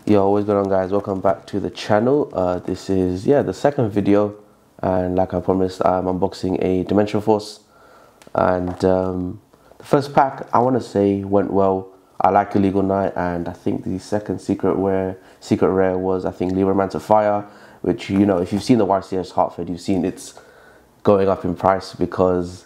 Yo, what's going on, guys? Welcome back to the channel. This is the second video, and like I promised, I'm unboxing a Dimension Force. And the first pack, I want to say, went well. I like Illegal Knight, and I think the second secret rare was, I think, Libromancer Fire, which, you know, if you've seen the YCS Hartford, you've seen it's going up in price because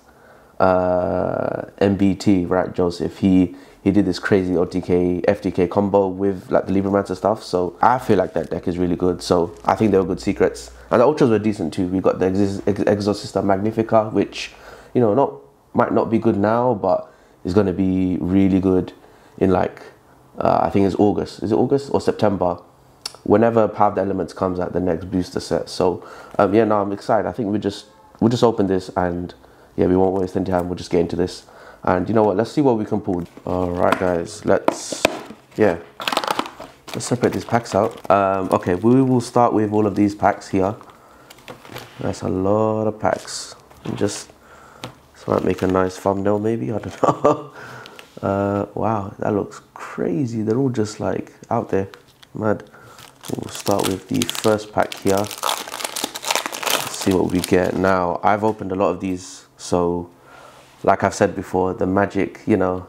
MBT, right, Joseph, he did this crazy OTK FTK combo with like the Libromancer stuff. So I feel like that deck is really good. So I think they were good secrets, and the ultras were decent too. We got the Exorcista Magnifica, which, you know, might not be good now, but is going to be really good in like I think it's August. Is it August or September? Whenever Power of the Elements comes out, the next booster set. So yeah, no, I'm excited. I think we'll just open this, and yeah, we won't waste any time. We'll just get into this. And you know what, let's see what we can pull. Alright guys, let's separate these packs out. Okay, we will start with all of these packs here. That's a lot of packs. And just, this might make a nice thumbnail maybe, I don't know. Wow, that looks crazy. They're all just like out there, mad. We'll start with the first pack here. Let's see what we get. Now, I've opened a lot of these, so like I've said before, the magic, you know,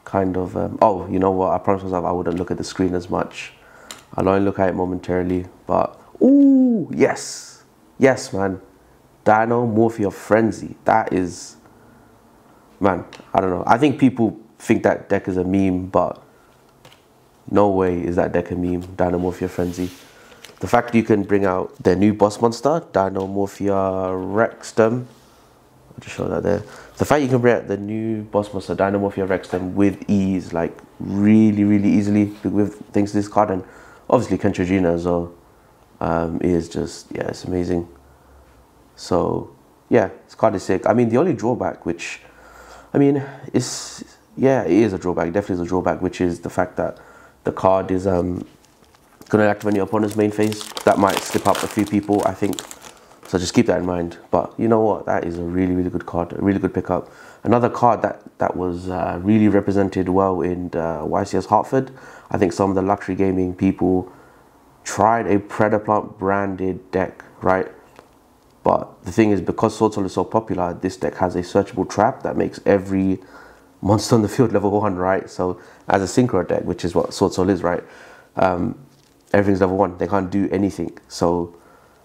kind of, oh, you know what, I promised myself I wouldn't look at the screen as much. I'll only look at it momentarily, but, ooh, yes, man. Dinomorphia Frenzy, that is, man, I don't know. I think people think that deck is a meme, but no way is that deck a meme, Dinomorphia Frenzy. The fact that you can bring out their new boss monster, Dinomorphia Rexstem, I'll just show that there. The fact you can bring out the new boss monster, Dinomorphia Rexstem, with ease, like really easily with things to this card, and obviously Kentrigina as well, is just, yeah, it's amazing. So yeah, this card is sick. I mean, the only drawback, which, I mean, it's, yeah, it is a drawback, definitely is a drawback, which is the fact that the card is going to activate your opponent's main phase. That might slip up a few people, I think. So just keep that in mind. But you know what? That is a really good card, a really good pickup. Another card that was really represented well in YCS Hartford. I think some of the luxury gaming people tried a Predaplant branded deck, right? But the thing is, because Sword Soul is so popular, this deck has a searchable trap that makes every monster on the field level 1, right? So as a synchro deck, which is what Sword Soul is, right? Everything's level 1. They can't do anything. So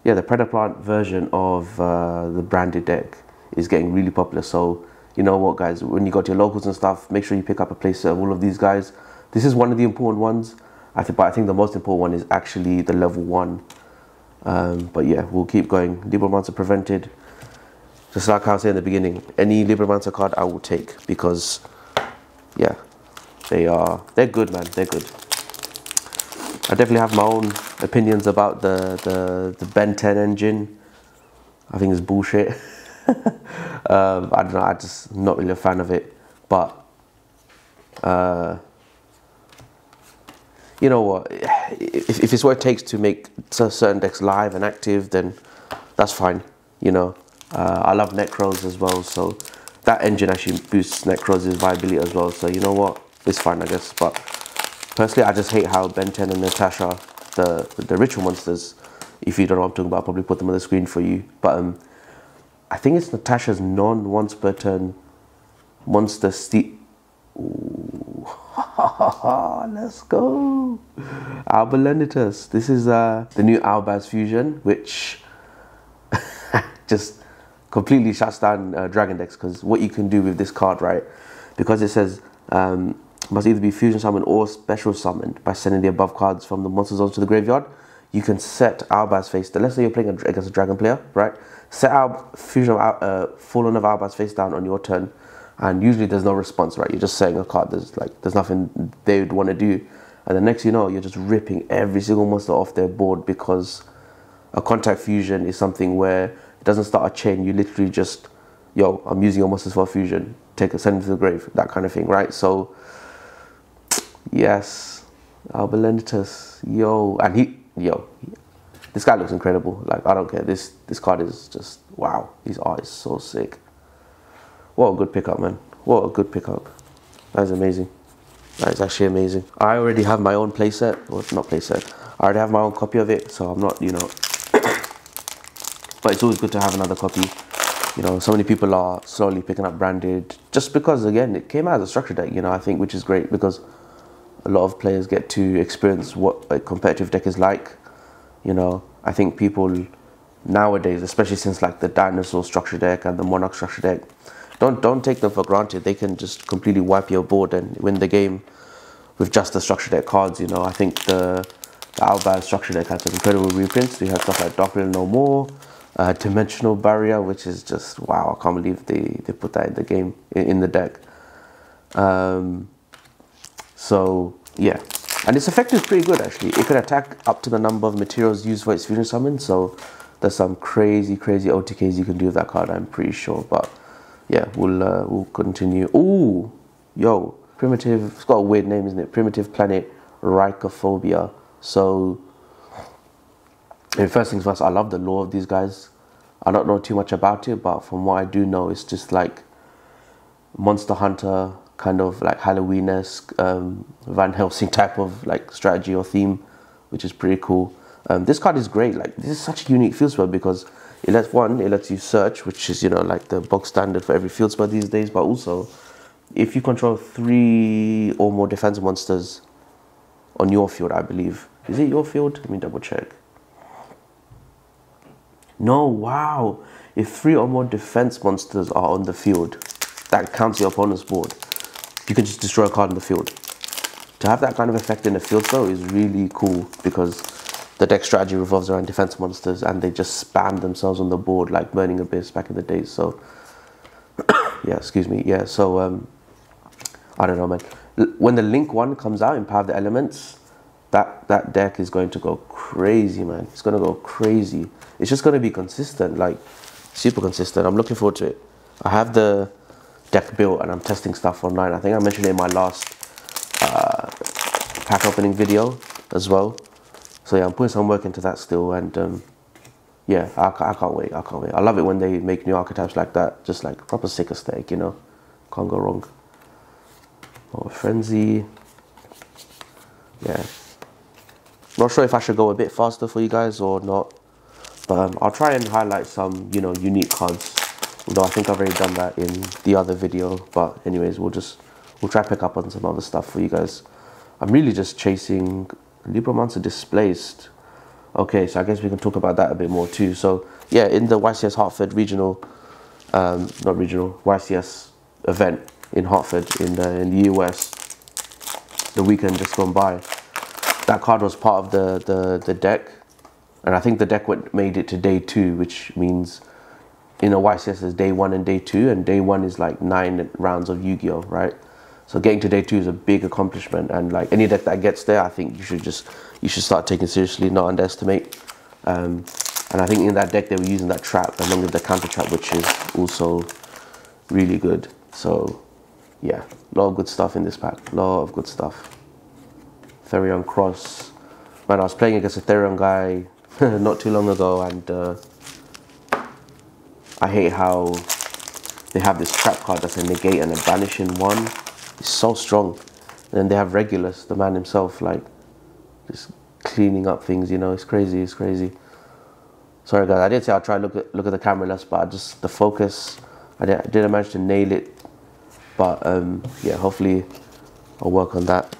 yeah, the Predaplant version of the branded deck is getting really popular. So you know what, guys, when you go to your locals and stuff, make sure you pick up a playset of all of these guys. This is one of the important ones, but I think the most important one is actually the level 1. But yeah, we'll keep going. Libromancer Prevented. Just like I was saying in the beginning, any Libromancer card I will take, because yeah, they're good, man. They're good. I definitely have my own opinions about the Ben 10 engine. I think it's bullshit. I don't know, I'm just not really a fan of it. But you know what, if it's what it takes to make certain decks live and active, then that's fine, you know. I love Necros as well, so that engine actually boosts Necros' viability as well. So you know what, it's fine, I guess. But personally, I just hate how Ben 10 and Natasha, the ritual monsters, if you don't know what I'm talking about, I'll probably put them on the screen for you. But I think it's Natasha's non-once per turn monster steal. Let's go. Albulenitus. This is the new Albaz fusion, which just completely shuts down Dragon decks, because what you can do with this card, right, because it says must either be fusion summoned or special summoned by sending the above cards from the monster zones to the graveyard. You can set Albaz face down. Let's say you're playing against a dragon player, right? Set out fusion Fallen of Albaz face down on your turn, and usually there's no response, right? You're just setting a card. There's nothing they would want to do, and the next you know, you're just ripping every single monster off their board, because a contact fusion is something where it doesn't start a chain. You literally just, yo, I'm using your monsters for a fusion. Send them to the grave, that kind of thing, right? So yes, Albulenitus, yo, and this guy looks incredible. Like, I don't care. This card is just, wow. His art is so sick. What a good pickup, man. What a good pickup. That's amazing. That is actually amazing. I already have my own playset, or not playset. I already have my own copy of it, so I'm not, you know. But it's always good to have another copy. You know, so many people are slowly picking up branded, just because, again, it came out as a structure deck, you know, I think, which is great because a lot of players get to experience what a competitive deck is like. You know, I think people nowadays, especially since like the Dinosaur structure deck and the Monarch structure deck, don't take them for granted. They can just completely wipe your board and win the game with just the structure deck cards. You know, I think the Outbound structure deck has some incredible reprints. We have stuff like Darkblade No More, Dimensional Barrier, which is just wow. I can't believe they put that in the game, in the deck. So yeah, and its effect is pretty good actually. It could attack up to the number of materials used for its fusion summon. So there's some crazy OTKs you can do with that card, I'm pretty sure. But yeah, we'll continue. Ooh, yo, Primitive. It's got a weird name, isn't it? Primitive Planet Rhycophobia. So first things first, I love the lore of these guys. I don't know too much about it, but from what I do know, it's just like Monster Hunter, kind of like Halloween-esque, Van Helsing type of like strategy or theme, which is pretty cool. This card is great. Like, this is such a unique field spell because it lets you search, which is, you know, like the box standard for every field spell these days. But also, if you control 3 or more defense monsters on your field, I believe. Is it your field? Let me double check. No, wow. If 3 or more defense monsters are on the field, that counts your opponent's board. You can just destroy a card in the field. To have that kind of effect in the field though is really cool because the deck strategy revolves around defense monsters and they just spam themselves on the board like Burning Abyss back in the day. So yeah, excuse me. Yeah, so I don't know, man. When the Link 1 comes out in Power of the Elements, that deck is going to go crazy, man. It's going to go crazy. It's just going to be consistent, like super consistent. I'm looking forward to it. I have the deck built and I'm testing stuff online. I think I mentioned it in my last pack opening video as well. So yeah, I'm putting some work into that still, and yeah, I can't wait. I can't wait. I love it when they make new archetypes like that, just like proper sick aesthetic, you know. Can't go wrong. Oh, Frenzy. Yeah. Not sure if I should go a bit faster for you guys or not, but I'll try and highlight some, you know, unique cards. Although I think I've already done that in the other video. But anyways, we'll try to pick up on some other stuff for you guys. I'm really just chasing Libromancer Displaced. Okay, so I guess we can talk about that a bit more too. So yeah, in the YCS Hartford regional, not regional, YCS event in Hartford in the US, the weekend just gone by, that card was part of the deck, and I think the deck made it to day 2, which means in a YCS there's day 1 and day 2, and day 1 is like 9 rounds of Yu-Gi-Oh, right? So getting to day 2 is a big accomplishment, and like any deck that gets there, I think you should start taking seriously, not underestimate. And I think in that deck they were using that trap along with the counter trap, which is also really good. So yeah, a lot of good stuff in this pack, a lot of good stuff. Therion Cross, man, I was playing against a Therion guy not too long ago, and I hate how they have this trap card that's a negate and a banish in one. It's so strong. And then they have Regulus, the man himself, like just cleaning up things, you know. It's crazy, it's crazy. Sorry guys, I did say I'll try to look at the camera less, but just the focus, I didn't manage to nail it. But yeah, hopefully I'll work on that.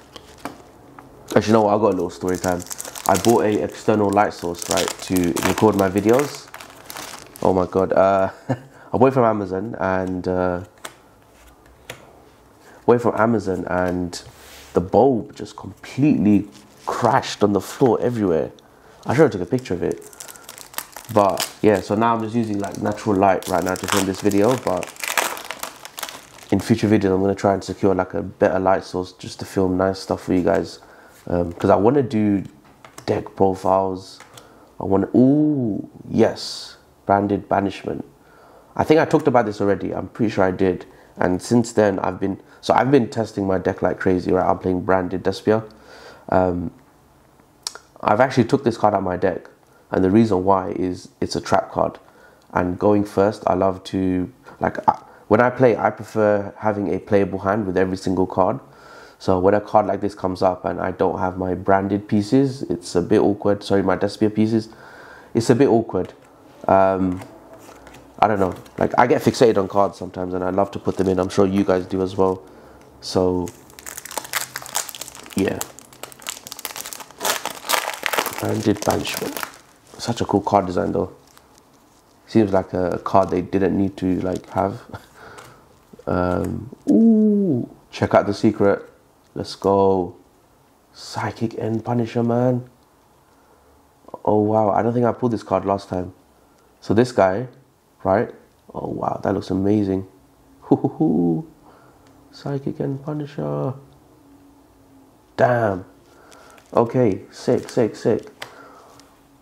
Actually, you know what, I've got a little story time. I bought a external light source, right, to record my videos. Oh my god, I bought it from Amazon, and the bulb just completely crashed on the floor everywhere. I should have took a picture of it. But yeah, so now I'm just using like natural light right now to film this video, but in future videos I'm going to try and secure like a better light source just to film nice stuff for you guys. Because I want to do deck profiles. I want to, ooh, yes, branded banishment. I think I talked about this already. I'm pretty sure I did. And since then I've been testing my deck like crazy, right? I'm playing branded Despia. I've actually took this card out of my deck, and the reason why is it's a trap card. And going first, I love to, like, when I play, I prefer having a playable hand with every single card. So when a card like this comes up and I don't have my branded pieces, it's a bit awkward. Sorry, my Despia pieces, it's a bit awkward. I don't know, like I get fixated on cards sometimes and I love to put them in. I'm sure you guys do as well. So yeah, branded banishment. Such a cool card design though. Seems like a card they didn't need to like have. Ooh, check out the secret. Let's go. Psychic End Punisher, man. Oh wow, I don't think I pulled this card last time. So this guy, right? Oh wow, that looks amazing. Hoo-hoo-hoo. Psychic End Punisher. Damn. Okay, sick, sick, sick.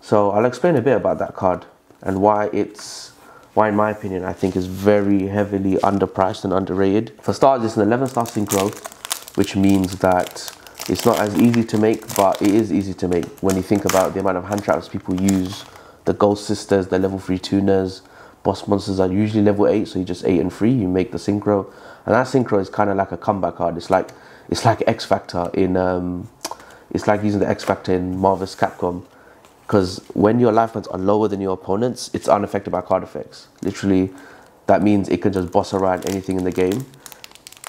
So I'll explain a bit about that card and why in my opinion I think is very heavily underpriced and underrated. For starters, it's an 11-star synchro, which means that it's not as easy to make, but it is easy to make when you think about the amount of hand traps people use. The Ghost Sisters, the level 3 tuners, boss monsters are usually level 8, so you just 8 and 3, you make the synchro. And that synchro is kind of like a comeback card. It's like X Factor in it's like using the X Factor in Marvel's Capcom. Because when your life points are lower than your opponents, it's unaffected by card effects. Literally, that means it can just boss around anything in the game.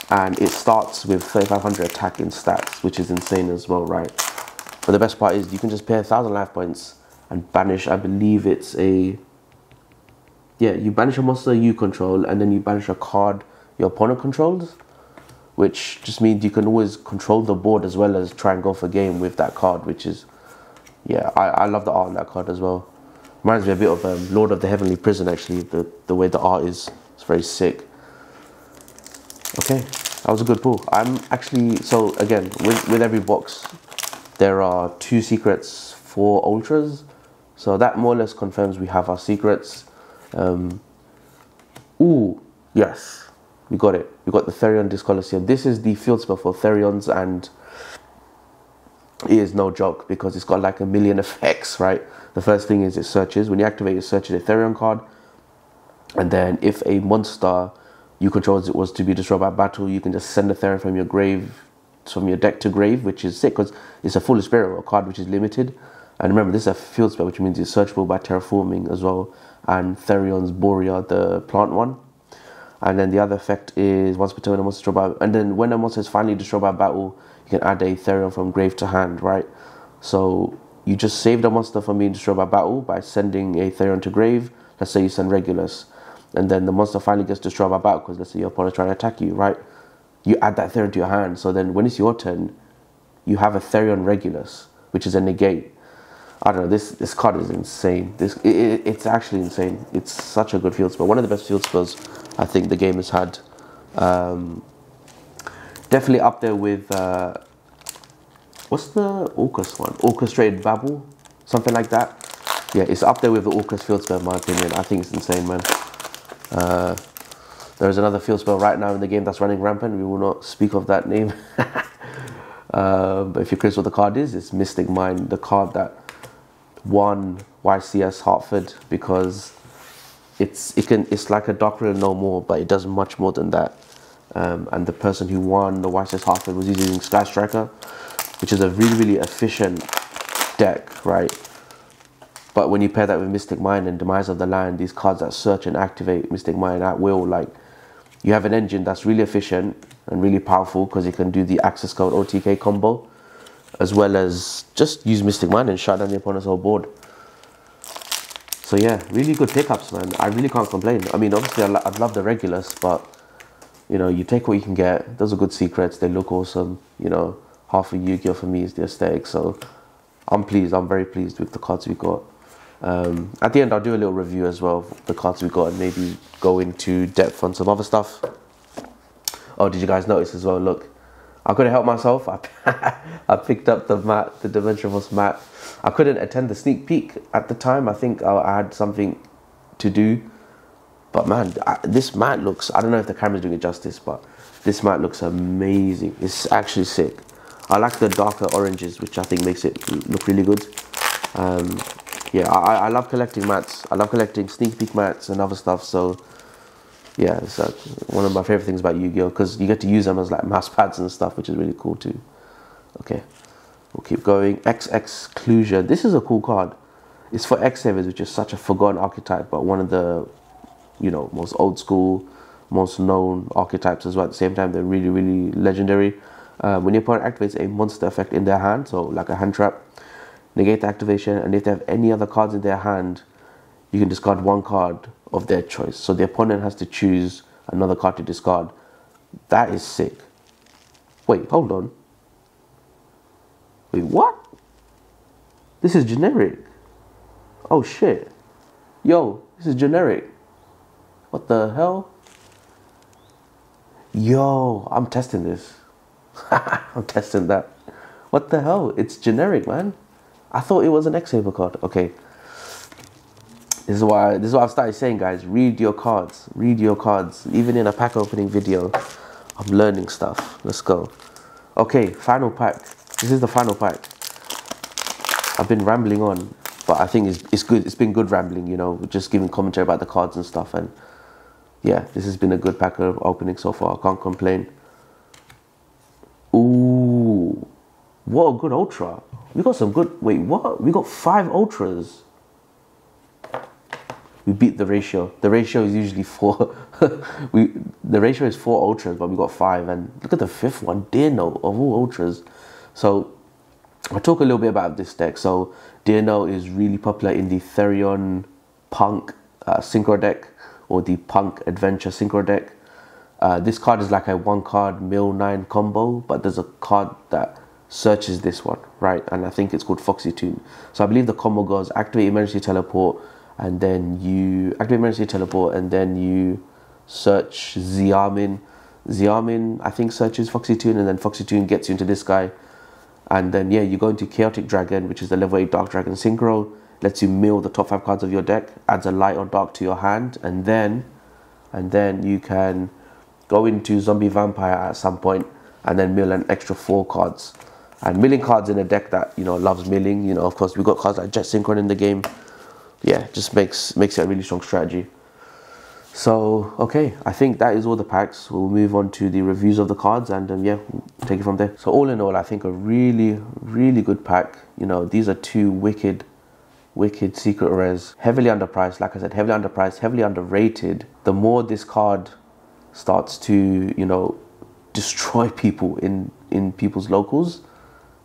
And it starts with 3500 attack in stats, which is insane as well, right? But the best part is you can just pay 1000 life points and banish, I believe it's a... Yeah, you banish a monster you control, and then you banish a card your opponent controls, which just means you can always control the board as well as try and go for game with that card, which is... Yeah, I love the art on that card as well. Reminds me a bit of Lord of the Heavenly Prison, actually, the way the art is. It's very sick. Okay, that was a good pull. I'm actually, so again, with every box, there are 2 secrets, 4 ultras. So that more or less confirms we have our secrets. Ooh, yes, we got it. We got the Therion Discolosseum. This is the field spell for Therions, and it is no joke because it's got like a million effects, right? The first thing is it searches. When you activate it, searches a Therion card. And then if a monster you control was to be destroyed by battle, you can just send a Therion from your grave, from your deck to grave, which is sick because it's a Foolish Spirit, a card which is limited. And remember, this is a field spell, which means it's searchable by terraforming as well. And Therion's Borea, the plant one. And then the other effect is once per turn, a monster destroyed by... And then when a monster is finally destroyed by battle, you can add a Therion from grave to hand, right? So you just save the monster from being destroyed by battle by sending a Therion to grave. Let's say you send Regulus. And then the monster finally gets destroyed by battle because let's say your opponent's trying to attack you, right? You add that Therion to your hand. So then when it's your turn, you have a Therion Regulus, which is a negate. I don't know, this card is insane. It's actually insane. It's such a good field spell. One of the best field spells I think the game has had. Definitely up there with, what's the Orcus one? Orchestrated Babel? Something like that. Yeah, it's up there with the Orcus field spell in my opinion. I think it's insane, man. There's another field spell right now in the game that's running rampant. We will not speak of that name. But if you're curious what the card is, it's Mystic Mind, the card that won YCS Hartford, because it's like a Dark Riddle no more, but it does much more than that. And the person who won the YCS Hartford was using Sky Striker, which is a really, really efficient deck, right? But when you pair that with Mystic Mind and Demise of the Land, these cards that search and activate Mystic Mind at will, like, you have an engine that's really efficient and really powerful because it can do the Access Code OTK combo, as well as just use Mystic Mind and shut down the opponent's whole board. So yeah, really good pickups, man. I really can't complain. I mean, obviously I'd love the Regulus, but you know, you take what you can get. Those are good secrets. They look awesome. You know, half of Yu-Gi-Oh for me is the aesthetic. So I'm pleased. I'm very pleased with the cards we got. At the end, I'll do a little review as well of the cards we got and maybe go into depth on some other stuff. Oh, did you guys notice as well? Look, I couldn't help myself. I picked up the mat, the Dimensionverse mat. I couldn't attend the sneak peek at the time. I think I had something to do. But man, this mat looks, I don't know if the camera's doing it justice, but this mat looks amazing. It's actually sick. I like the darker oranges, which I think makes it look really good. Yeah, I love collecting mats. I love collecting sneak peek mats and other stuff. So yeah, it's one of my favorite things about Yu-Gi-Oh, because you get to use them as like mouse pads and stuff, which is really cool too. Okay, we'll keep going. X-Exclusion. This is a cool card. It's for X-Savers, which is such a forgotten archetype, but one of the, you know, most old school, most known archetypes as well. At the same time, they're really, really legendary. When your opponent activates a monster effect in their hand, so like a hand trap, negate the activation, and if they have any other cards in their hand, you can discard one card of their choice. So the opponent has to choose another card to discard. That is sick. Wait, hold on. Wait, what? This is generic. Oh shit. Yo, this is generic. What the hell? Yo, I'm testing this. I'm testing that. What the hell? It's generic, man. I thought it was an X-Saver card. Okay. This is why I've started saying, guys, read your cards. Read your cards. Even in a pack opening video, I'm learning stuff. Let's go. Okay, final pack. This is the final pack. I've been rambling on, but I think it's good. It's been good rambling, you know, just giving commentary about the cards and stuff. And yeah, this has been a good pack of opening so far. I can't complain. Ooh, what a good ultra. We got some good, wait, what? We got 5 ultras. We beat the ratio. The ratio is usually 4. The ratio is 4 ultras, but we got 5. And look at the 5th one, Dino, of all ultras. So I'll talk a little bit about this deck. So Dino is really popular in the Therion Punk Synchro deck, or the Punk Adventure Synchro deck. This card is like a 1-card mill 9 combo, but there's a card that searches this one, right? And I think it's called Foxy Tune. So I believe the combo goes activate emergency teleport, and then you activate emergency teleport, and then you search Xiamin. Xiamin, I think, searches Foxy Tune, and then Foxy Tune gets you into this guy. And then, yeah, you go into Chaotic Dragon, which is the level 8 Dark Dragon Synchro. Lets you mill the top 5 cards of your deck, adds a light or dark to your hand, and then you can go into Zombie Vampire at some point, and then mill an extra 4 cards. And milling cards in a deck that, you know, loves milling, you know, of course, we've got cards like Jet Synchron in the game. Yeah, just makes it a really strong strategy. So, okay, I think that is all the packs. We'll move on to the reviews of the cards, and yeah, we'll take it from there. So all in all, I think a really, really good pack. You know, these are 2 wicked secret rares. Heavily underpriced, like I said, heavily underpriced, heavily underrated. The more this card starts to, you know, destroy people in people's locals,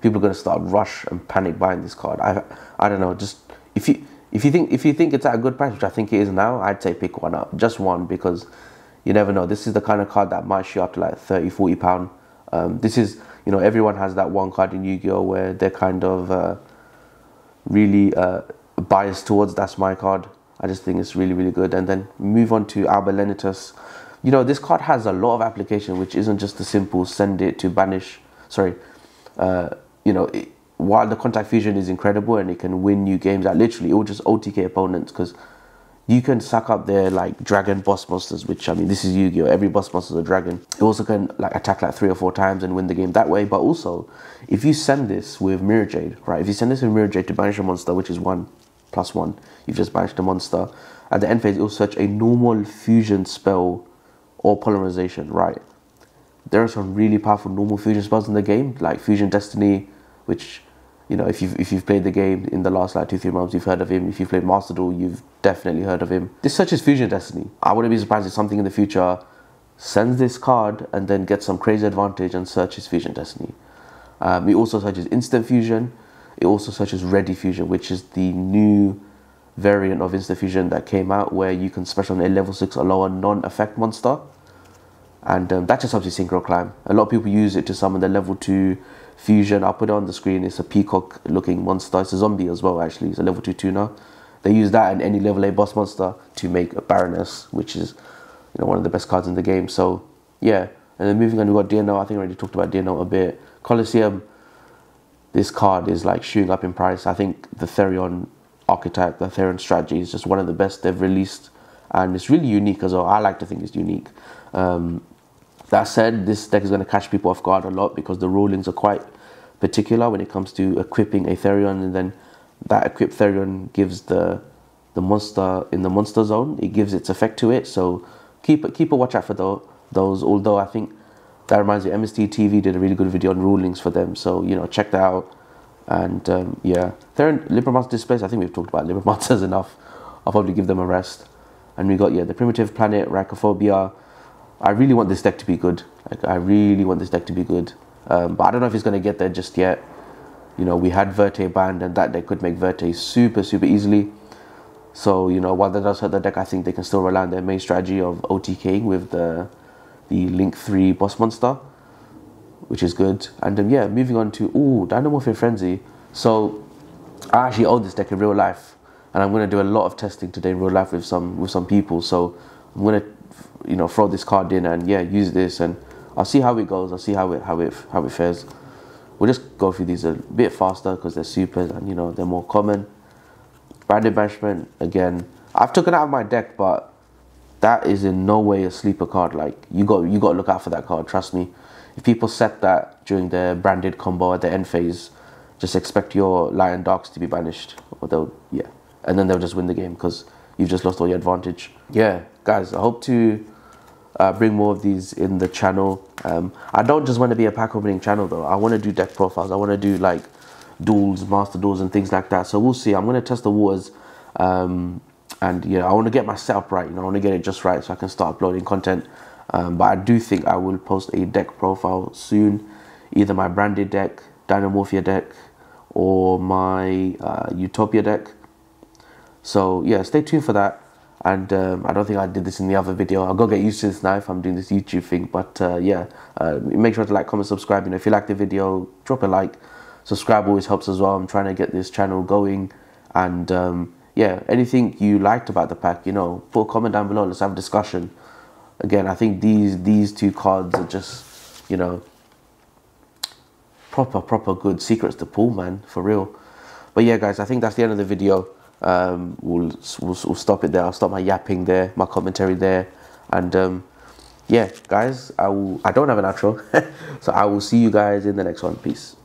people are going to start rush and panic buying this card. I don't know, just if you think it's at a good price, which I think it is now, I'd say pick one up, just one, because you never know. This is the kind of card that might shoot up to like 30-40 pound. This is, you know, everyone has that one card in Yu-Gi-Oh where they're kind of really biased towards, that's my card. I just think it's really, really good. And then move on to Alba Lenitus. You know, this card has a lot of application, which isn't just the simple send it to banish. Sorry, you know, while the contact fusion is incredible and it can win new games, like literally it will just OTK opponents, because you can suck up their like dragon boss monsters, which, I mean, this is Yu-Gi-Oh! Every boss monster is a dragon. It also can like attack like 3 or 4 times and win the game that way. But also, if you send this with Mirror Jade, right? If you send this with Mirror Jade to banish a monster, which is 1+1, you've just banished a monster. At the end phase, it will search a normal fusion spell or polymerization, right? There are some really powerful normal fusion spells in the game, like Fusion Destiny, which, you know, if you've played the game in the last like 2-3 months, you've heard of him. If you've played Master Duel, you've definitely heard of him. This searches Fusion Destiny. I wouldn't be surprised if something in the future sends this card and then gets some crazy advantage and searches Fusion Destiny. It also searches Instant Fusion. It also searches Ready Fusion, which is the new variant of Instant Fusion that came out, where you can special on a level 6 or lower non-effect monster. And that just helps you synchro climb. A lot of people use it to summon the level 2 fusion. I'll put it on the screen. It's a peacock looking monster. It's a zombie as well, actually. It's a level 2 tuner. They use that and any level 8 boss monster to make a Baroness, which is, you know, one of the best cards in the game. So yeah, and then moving on, we've got Dino. I think I already talked about Dino a bit. Colosseum, this card is like shooting up in price. I think the Therion archetype, the Therion strategy is just one of the best they've released, and it's really unique as well. I like to think it's unique. That said, this deck is going to catch people off guard a lot, because the rulings are quite particular when it comes to equipping a Therion, and then that equipped Therion gives the monster in the monster zone, it gives its effect to it. So keep a watch out for those. Although I think that reminds me, MST TV did a really good video on rulings for them, so you know, check that out. And yeah, they're in Liber Monster displays. I think we've talked about Liber Monsters enough. I'll probably give them a rest. And we got, yeah, the Primitive Planet, Rhycophobia. I really want this deck to be good. Like, I really want this deck to be good. But I don't know if it's going to get there just yet. You know, we had Verte banned, and that deck could make Verte super easily. So, you know, while that does hurt the deck, I think they can still rely on their main strategy of OTKing with the Link 3 boss monster, which is good. And yeah, moving on to, Dinomorphic Frenzy. So, I actually own this deck in real life, and I'm going to do a lot of testing today in real life with some people. So, I'm going to, you know, throw this card in and yeah, use this, and I'll see how it goes. I'll see how it fares. We'll just go through these a bit faster because they're supers and, you know, they're more common. Branded Banishment, again, I've taken it out of my deck, but that is in no way a sleeper card. Like, you got to look out for that card, trust me. If people set that during their branded combo at the end phase, just expect your Light and Darks to be banished, or and then they'll just win the game because you've just lost all your advantage. Yeah, guys, I hope to bring more of these in the channel. I don't just want to be a pack opening channel though. I want to do deck profiles. I want to do like duels, master duels and things like that. So we'll see. I'm going to test the waters. And yeah, I want to get my setup right. You know, I want to get it just right so I can start uploading content. But I do think I will post a deck profile soon. Either my branded deck, Dinomorphia deck, or my Utopia deck. So yeah, stay tuned for that. And I don't think I did this in the other video. I'll go get used to this now if I'm doing this YouTube thing. But yeah, make sure to like, comment, subscribe. You know, if you like the video, drop a like. Subscribe always helps as well. I'm trying to get this channel going. And yeah, anything you liked about the pack, you know, put a comment down below. Let's have a discussion. Again, I think these two cards are just, you know, proper good secrets to pull, man, for real. But yeah, guys, I think that's the end of the video. We'll stop it there. I'll stop my yapping there, my commentary there, and yeah, guys, I don't have an outro, so I will see you guys in the next one. Peace.